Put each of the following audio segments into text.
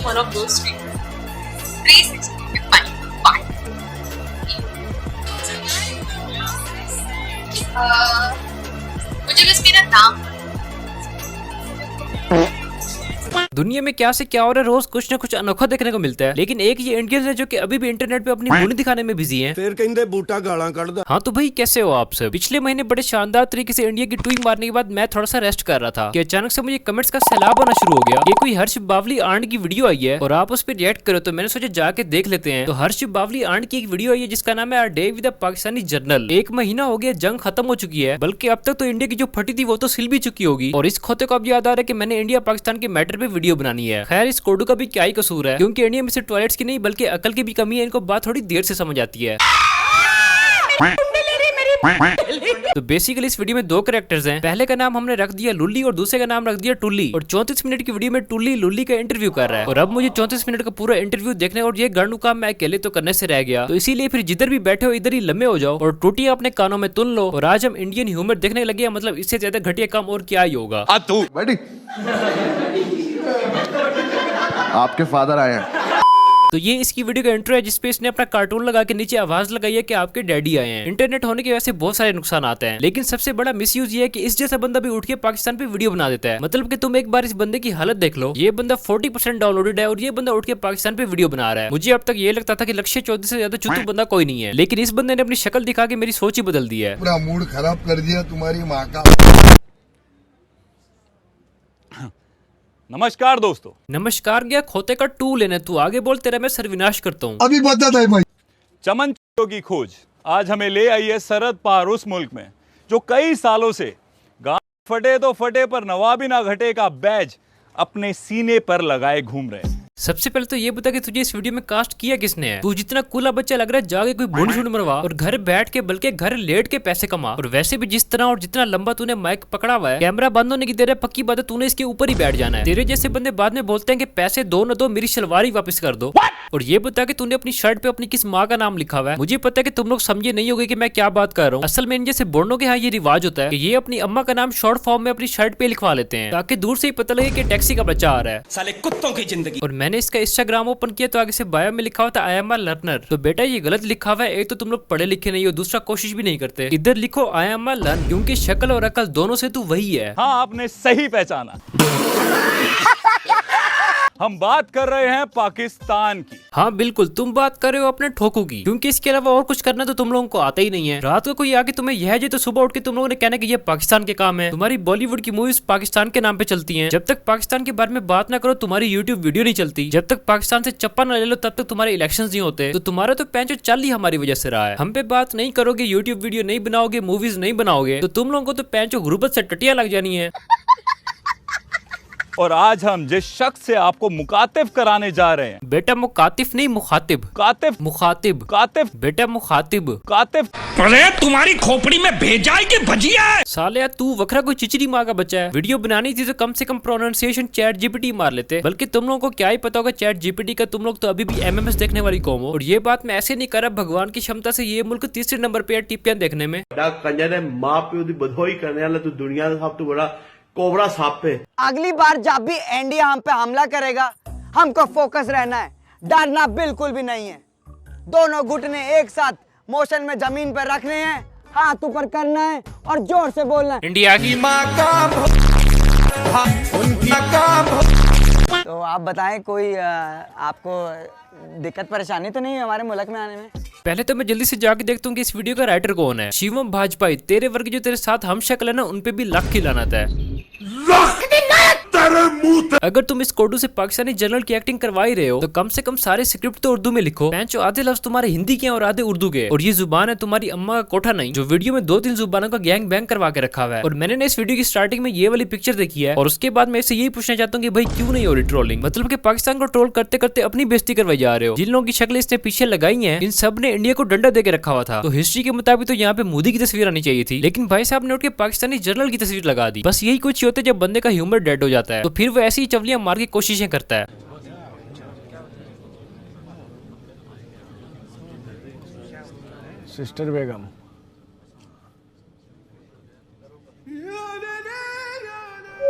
one of those streets. 360 with money. Bye. मुझे बस मेरा नाम दुनिया में क्या से क्या हो रहा है, रोज कुछ न कुछ अनोखा देखने को मिलता है। लेकिन एक ये इंडियंस है जो कि अभी भी इंटरनेट पे अपनी बोली दिखाने में बिजी हैं। फिर कहते बूटा गाला कढ़दा। हाँ तो भाई कैसे हो आप सब। पिछले महीने बड़े शानदार तरीके से इंडिया की ट्वीट मारने के बाद मैं थोड़ा सा रेस्ट कर रहा था कि अचानक से मुझे कमेंट्स का सैलाब आना शुरू हो गया। ये कोई हर्ष बावली आंट की वीडियो आई है और आप उस पर रिएक्ट करो, तो मैंने सोचा जाके देख लेते हैं। तो हर्ष बावली आंट की एक वीडियो आई है जिसका नाम है day with the Pakistani general. एक महीना हो गया, जंग खत्म हो चुकी है, बल्कि अब तक तो इंडिया की जो फटी थी वो तो सिल भी चुकी होगी। और इस खोते को अब याद आ रहा है कि मैंने इंडिया पाकिस्तान के मैटर पे वीडियो बनानी है। खैर इस कोडू का भी क्या ही कसूर है, क्योंकि इंडिया में सिर्फ टॉयलेट्स की नहीं बल्कि अकल की भी कमी है। इनको बात थोड़ी देर से समझ आती है। तो बेसिकली इस वीडियो में दो कैरेक्टर्स हैं। पहले का नाम हमने रख दिया लुल्ली और दूसरे का नाम रख दिया टुल्ली। और 34 मिनट की वीडियो में टुल्ली लुल्ली का इंटरव्यू कर रहा है। और अब मुझे 34 मिनट का पूरा इंटरव्यू देखने और ये गणु काम मैं अकेले तो करने से रह गया। तो इसीलिए फिर जिधर भी बैठे हो इधर ही लम्बे हो जाओ और टूटियां अपने कानों में तुन लो। और आज हम इंडियन ह्यूमर देखने लगे, मतलब इससे ज्यादा घटिया काम और क्या ही होगा। आपके फादर आए हैं। तो ये इसकी वीडियो का इंट्रो है जिसपे इसने अपना कार्टून लगा के नीचे आवाज लगाई है कि आपके डैडी आए हैं। इंटरनेट होने की वजह से बहुत सारे नुकसान आते हैं, लेकिन सबसे बड़ा मिसयूज ये है कि इस जैसा बंदा भी उठ के पाकिस्तान पे वीडियो बना देता है। मतलब कि तुम एक बार इस बंदे की हालत देख लो, ये बंदा 40% डाउनलोडेड है और ये बंदा उठ के पाकिस्तान पे वीडियो बना रहा है। मुझे अब तक ये लगता था कि लक्ष्य चौधरी से ज्यादा चुतू बंदा कोई नहीं है, लेकिन इस बंदे ने अपनी शक्ल दिखा के मेरी सोच ही बदल दी है। पूरा मूड खराब कर दिया तुम्हारी माँ का। नमस्कार दोस्तों। नमस्कार गया खोते का टू लेने, तू आगे बोल, तेरा मैं सर्विनाश करता हूँ। अभी बता था भाई। चमन की खोज आज हमें ले आई है सरहद पार उस मुल्क में जो कई सालों से गांव फटे तो फटे पर नवाबी ना घटे का बैज अपने सीने पर लगाए घूम रहे हैं। सबसे पहले तो ये बता कि तुझे इस वीडियो में कास्ट किया किसने है। तू जितना कूला बच्चा लग रहा है जाके कोई बूढ़ी शूट मरवा और घर बैठ के बल्कि घर लेट के पैसे कमा। और वैसे भी जिस तरह और जितना लंबा तूने माइक पकड़ा हुआ है, कैमरा बंद होने की देर है, पक्की बात है तूने इसके ऊपर ही बैठ जाना है। तेरे जैसे बंदे बाद में बोलते हैं कि पैसे दो न दो, मेरी शलवार ही वापस कर दो। और ये बता कि तूने अपनी शर्ट पे अपनी किस माँ का नाम लिखा हुआ है। मुझे पता है कि तुम लोग समझे नहीं होगे कि मैं क्या बात कर रहा हूँ। असल में इन जैसे बोर्डों के यहाँ ये रिवाज होता है कि ये अपनी अम्मा का नाम शॉर्ट फॉर्म में अपनी शर्ट पे लिखवा लेते हैं ताकि दूर से ही पता लगे कि टैक्सी का बच्चा आ रहा है। साले कुत्तों की जिंदगी। और मैंने इसका इंस्टाग्राम ओपन किया तो आगे से बायो में लिखा हुआ था आई एम अ लर्नर। तो बेटा ये गलत लिखा हुआ है, एक तो तुम लोग पढ़े लिखे नहीं हो, दूसरा कोशिश भी नहीं करते। इधर लिखो आई एम अ लर्न, क्योंकि शक्ल और अकल दोनों से तू वही है। हाँ आपने सही पहचाना। हम बात कर रहे हैं पाकिस्तान की। हाँ बिल्कुल, तुम बात कर रहे हो अपने ठोकू की, क्योंकि इसके अलावा और कुछ करना तो तुम लोगों को आता ही नहीं है। रात को कोई आके तुम्हें यह जे तो सुबह उठ के तुम लोगों ने कहना कि ये पाकिस्तान के काम है। तुम्हारी बॉलीवुड की मूवीज पाकिस्तान के नाम पे चलती हैं। जब तक पाकिस्तान के बारे में बात ना करो तुम्हारी यूट्यूब वीडियो नहीं चलती। जब तक पाकिस्तान से चप्पा ना ले लो तब तक तुम्हारे इलेक्शन नहीं होते। तो तुम्हारा तो पैंचो चल ही हमारी वजह से रहा है। हम पे बात नहीं करोगे, यूट्यूब वीडियो नहीं बनाओगे, मूवीज नहीं बनाओगे, तो तुम लोगों को तो पैंचो गुर्बत से टटिया लग जानी है। और आज हम जिस शख्स से आपको मुकातिब कराने जा रहे हैं। बेटा मुकातिफ नहीं मुखातिब। कातिब मुखातिब। कातिब बेटा मुखातिब। कातिब। अरे तुम्हारी खोपड़ी में भेजा की भजिया है। साले तू वखरा कोई चिचरी माँ का बच्चा है। वीडियो बनानी थी तो कम से कम प्रोनाउंसिएशन चैट जीपीटी मार लेते। बल्कि तुम लोगों को क्या ही पता होगा चैट जीपीटी का। तुम लोग तो अभी भी एमएमएस देखने वाली कौम हो। और ये बात मैं ऐसे नहीं कर रहा, भगवान की क्षमता से ये मुल्क तीसरे नंबर पे है टिप्पियां देखने में। माँ प्यो की बधाई करने वाला तो दुनिया का सब तो बड़ा कोबरा सांप पे। अगली बार जब भी इंडिया हम पे हमला करेगा हमको फोकस रहना है, डरना बिल्कुल भी नहीं है। दोनों घुटने एक साथ मोशन में जमीन पर रखने हैं, हाथ ऊपर करना है और जोर से बोलना है इंडिया की माँ का। तो आप बताएं कोई आपको दिक्कत परेशानी तो नहीं है हमारे मुल्क में आने में? पहले तो मैं जल्दी से जाके देखता हूँ कि इस वीडियो का राइटर कौन है। शिवम भाजपाई, तेरे वर्ग जो तेरे साथ हम शक्ल है ना उन पे भी लाख की लानत है। अगर तुम इस कोडू से पाकिस्तानी जनरल की एक्टिंग करवा ही रहे हो तो कम से कम सारे स्क्रिप्ट तो उर्दू में लिखो। पैंचो आधे लफ्ज तुम्हारे हिंदी के और आधे उर्दू के। और ये जुबान है तुम्हारी अम्मा का कोठा नहीं, जो वीडियो में 2-3 जुबानों का गैंग बैंग करवा के रखा हुआ है। और मैंने ना इस वीडियो की स्टार्टिंग में ये वाली पिक्चर देखी है और उसके बाद मैं इससे यही पूछना चाहता हूँ कि भाई क्यों नहीं हो रही ट्रोलिंग। मतलब कि पाकिस्तान को ट्रोल करते करते अपनी बेइज्जती करवाई जा रहे हो। जिन लोगों की शक्ल इसने पीछे लगाई है इन सब ने इंडिया को डंडा दे के रखा हुआ था। तो हिस्ट्री के मुताबिक तो यहाँ पे मोदी की तस्वीर आनी चाहिए थी, लेकिन भाई साहब ने उठ के पाकिस्तानी जनरल की तस्वीर लगा दी। बस यही कुछ होता है जब बंदे का ह्यूमर डेड हो जाता है तो फिर वो ऐसी चवलियां मार की कोशिशें करता है। सिस्टर बेगम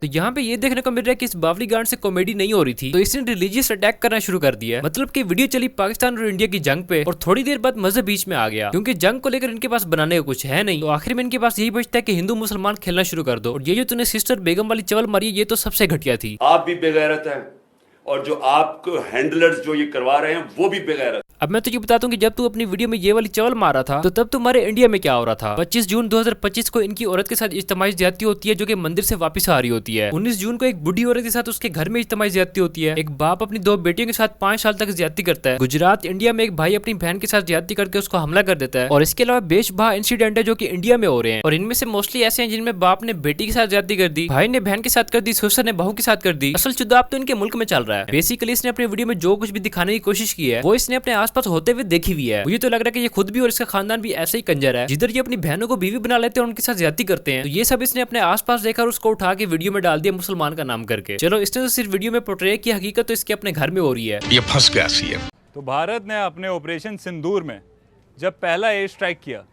तो यहाँ पे ये देखने को मिल रहा है कि इस बावली गांड से कॉमेडी नहीं हो रही थी, तो इसने रिलीजियस अटैक करना शुरू कर दिया। मतलब कि वीडियो चली पाकिस्तान और इंडिया की जंग पे, और थोड़ी देर बाद मजहब बीच में आ गया, क्योंकि जंग को लेकर इनके पास बनाने को कुछ है नहीं। तो आखिर में इनके पास यही बचता है कि हिंदू मुसलमान खेलना शुरू कर दो। और ये जो तूने सिस्टर बेगम वाली चवल मारी, ये तो सबसे घटिया थी। आप भी बेगैरत हैं और जो आपको हैंडलर्स जो ये करवा रहे हैं वो भी बेगैरत। अब मैं तुझे बताता हूँ कि जब तू अपनी वीडियो में ये वाली चवल मारा था, तो तब तुम्हारे इंडिया में क्या हो रहा था। 25 जून 2025 को इनकी औरत के साथ इज्तिमाई ज्यादती होती है, जो कि मंदिर से वापस आ रही होती है। 19 जून को एक बुढ़ी औरत के साथ उसके घर में इज्तिमाई ज्यादती होती है। एक बाप अपनी 2 बेटियों के साथ 5 साल तक ज्यादती करता है। गुजरात इंडिया में एक भाई अपनी बहन के साथ ज्यादती करके उसको हमला कर देता है। और इसके अलावा बेशबहा इंसिडेंट है जो कि इंडिया में हो रहे हैं, और इनमें से मोस्टली ऐसे हैं जिनमें बाप ने बेटी के साथ ज्यादती कर दी, भाई ने बहन के साथ कर दी, ससुर ने बहू के साथ कर दी। असल चुनाव तो इनके मुल्क में चल रहा है। बेसिकली इसने अपनी वीडियो में जो कुछ भी दिखाने की कोशिश की है, वो इसने अपने आसपास होते हुए देखी हुई है। मुझे तो लग रहा है कि ये खुद भी और इसका खानदान भी ऐसे ही कंजर है। जिधर ये अपनी बहनों को बीवी बना लेते हैं और उनके साथ ज्यादती करते हैं, तो ये सब इसने अपने आसपास देखा और उसको उठा के वीडियो में डाल दिया मुसलमान का नाम करके। चलो, इसने तो सिर्फ वीडियो में पोर्ट्रे की, हकीकत तो इसके अपने घर में हो रही है। ये फंस गया सीएम। तो भारत ने अपने ऑपरेशन सिंदूर में जब पहला एयर स्ट्राइक किया,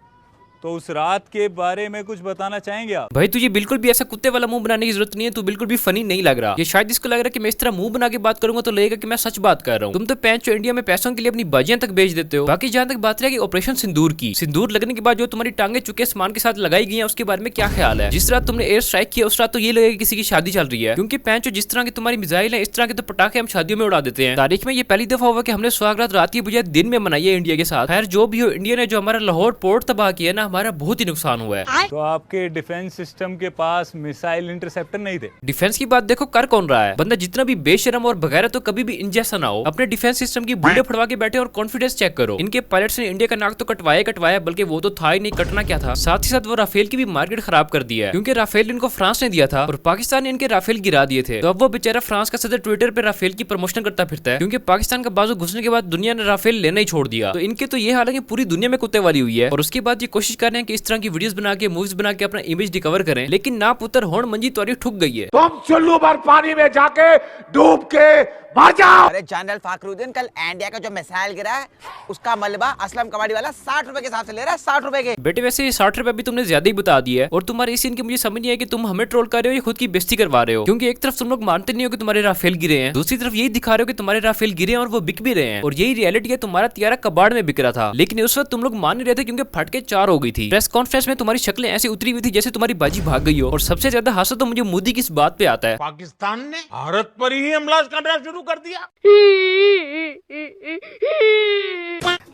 तो उस रात के बारे में कुछ बताना चाहेंगे आप? भाई तुझे बिल्कुल भी ऐसा कुत्ते वाला मुंह बनाने की जरूरत नहीं है, तू बिल्कुल भी फनी नहीं लग रहा। ये शायद इसको लग रहा है कि मैं इस तरह मुंह बना के बात करूंगा तो लगेगा कि मैं सच बात कर रहा हूँ। तुम तो पैंचो इंडिया में पैसों के लिए अपनी बाजियां तक बेच देते हो। बाकी जहाँ तक बात रही ऑपरेशन सिंदूर की, सिंदूर लगने के बाद जो तुम्हारी टांगे चुके सामान के साथ लगाई गई है, उसके बारे में क्या ख्याल है? जिस रात तुमने एयर स्ट्राइक किया उस रात तो ये लगेगा किसी की शादी चल रही है, क्योंकि पैंचो जिस तरह की तुम्हारी मिसाइल है, इस तरह के तो पटाखे हम शादियों में उड़ा देते हैं। तारीख में ये पहली दफा हुआ कि हमने सुहागरात रात की बजाय दिन में मनाई है इंडिया के साथ। खैर जो भी हो, इंडिया ने जो हमारा लाहौर पोर्ट तबाह किया ना, हमारा बहुत ही नुकसान हुआ है। तो आपके डिफेंस सिस्टम के पास मिसाइल इंटरसेप्टर नहीं थे? डिफेंस की बात देखो, कर कौन रहा है बंदा, जितना भी बेशरम और बगैर तो कभी भी इन जैसा ना हो। अपने डिफेंस सिस्टम की बुलेट फड़वा के बैठे और कॉन्फिडेंस चेक करो। इनके पायलट्स ने इंडिया का नाक तो कटवाया, बल्कि वो तो था ही नहीं, कटना क्या था। साथ ही साथ वो राफेल की भी मार्केट खराब कर दी है, क्योंकि राफेल इनको फ्रांस ने दिया था और पाकिस्तान ने इनके राफेल गिरा दिए थे। तो अब वो बेचारा फ्रांस का सदर ट्विटर पे राफेल की प्रमोशन करता फिरता है, क्योंकि पाकिस्तान का बाजू घुसने के बाद दुनिया ने राफेल लेना ही छोड़ दिया। तो इनके तो ये हाल है कि पूरी दुनिया में कुत्ते वाली हुई है, और उसके बाद ये कोशिश कर रहे हैं कि इस तरह की वीडियोस बना के, मूवीज बना के अपना इमेज रिकवर करें। लेकिन ना पुत्र होण मंजी तुम्हारी ठुक गई है। तुम चुल्लू भर पानी में जाके डूब के मर जाओ। अरे जनरल फाखरुद्दीन, कल इंडिया का जो मिसाइल गिरा है उसका मलबा असलम कबाड़ी वाला 60 रुपए के हिसाब से ले रहा है, 60 रुपए के। बेटे वैसे 60 रुपए भी तुमने ज्यादा ही बता दिया है, और तुम्हारे इस सीन की मुझे समझ नहीं है कि तुम हमें ट्रोल कर रहे हो या खुद की बेइज्जती करवा रहे हो। क्योंकि एक तरफ तुम लोग मानते नहीं हो कि तुम्हारे राफेल गिरे हैं, दूसरी तरफ यही दिखा रहे हो कि तुम्हारे राफेल गिरे हैं और वो बिक भी रहे हैं। और यही रियलिटी है, तुम्हारा तियारा कबाड़ में बिक रहा था, लेकिन उस वक्त तुम लोग मान नहीं रहे थे क्योंकि फट के 4 हो गई थी। प्रेस कॉन्फ्रेंस में तुम्हारी शक्लें ऐसी उतरी हुई थी जैसे तुम्हारी बाजी भाग गई हो। और सबसे ज्यादा हासा तो मुझे मोदी की इस बात पे आता है, पाकिस्तान ने भारत पर ही हमला करना शुरू कर दिया।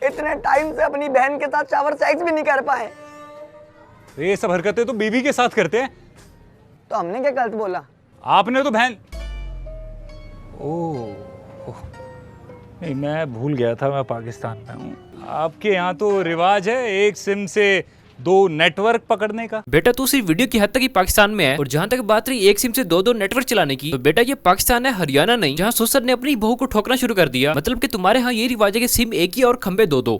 इतने टाइम से अपनी बहन के साथ शावर सेक्स भी नहीं कर पाए, ये सब हरकतें तो बीवी के साथ करते हैं। तो हमने क्या गलत बोला? आपने तो बहन, ओह नहीं, मैं भूल गया था मैं पाकिस्तान में हूँ। आपके यहाँ तो रिवाज है एक सिम से 2 नेटवर्क पकड़ने का। बेटा तू सिर्फ वीडियो की हद तक ही पाकिस्तान में है, और जहाँ तक बात रही एक सिम से 2 नेटवर्क चलाने की, तो बेटा ये पाकिस्तान है, हरियाणा नहीं, जहाँ ससुर ने अपनी बहू को ठोकना शुरू कर दिया। मतलब कि तुम्हारे यहाँ ये रिवाज है कि सिम एक ही और खंबे 2।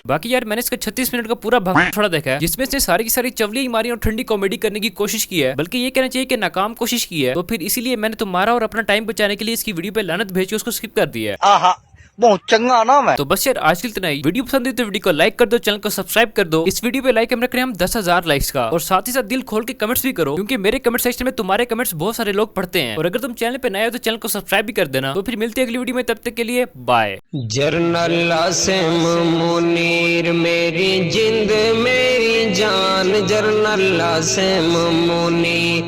बाकी यार मैंने इसका 36 मिनट का पूरा भाग थोड़ा देखा है, जिसमें से सारी की सारी चवलियां ही मारी और ठंडी कॉमेडी करने की कोशिश की है, बल्कि ये कहना चाहिए कि नाकाम कोशिश की है। तो फिर इसीलिए मैंने तुम्हारा और अपना टाइम बचाने के लिए इसकी वीडियो पे लानत भेज के उसको स्किप कर दिया है। बहुत चंगा ना मैं। तो बस यार आज के लिए इतना ही। वीडियो पसंद है तो वीडियो को लाइक कर दो, चैनल को सब्सक्राइब कर दो। इस वीडियो पे लाइक हम रख रहे हैं हम 10,000 लाइक्स का, और साथ ही साथ दिल खोल के कमेंट्स भी करो, क्योंकि मेरे कमेंट सेक्शन में तुम्हारे कमेंट्स बहुत सारे लोग पढ़ते हैं। और अगर तुम चैनल पे नए हो तो चैनल को सब्सक्राइब भी कर देना। तो फिर मिलते हैं अगली वीडियो में, तब तक के लिए बाय। जर्नल आसिम मुनीर मेरी जिंद मेरी जान, जर्नल आसिम मुनीर।